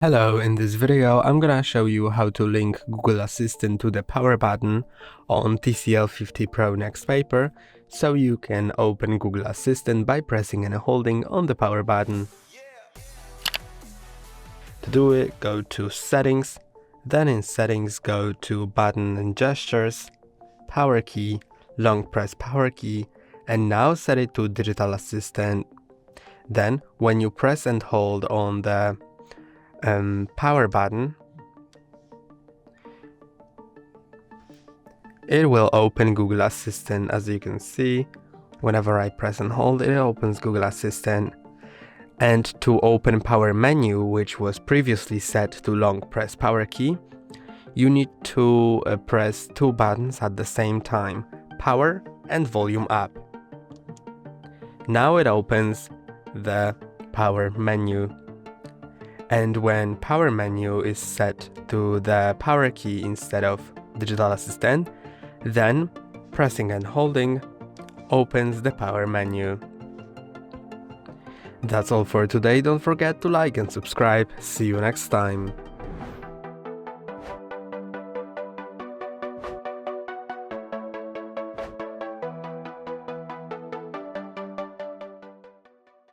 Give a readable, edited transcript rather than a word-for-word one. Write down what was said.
Hello, in this video I'm gonna show you how to link Google Assistant to the power button on TCL 50 Pro NxtPaper so you can open Google Assistant by pressing and holding on the power button. To do it, go to Settings, then in Settings go to Button and Gestures, Power Key, Long Press Power Key, and now set it to Digital Assistant. Then when you press and hold on the power button, it will open Google Assistant. As you can see, whenever I press and hold, it opens Google Assistant. And to open power menu, which was previously set to long press power key, you need to press two buttons at the same time, power and volume up. Now it opens the power menu. And when power menu is set to the power key instead of digital assistant, then pressing and holding opens the power menu. That's all for today. Don't forget to like and subscribe. See you next time.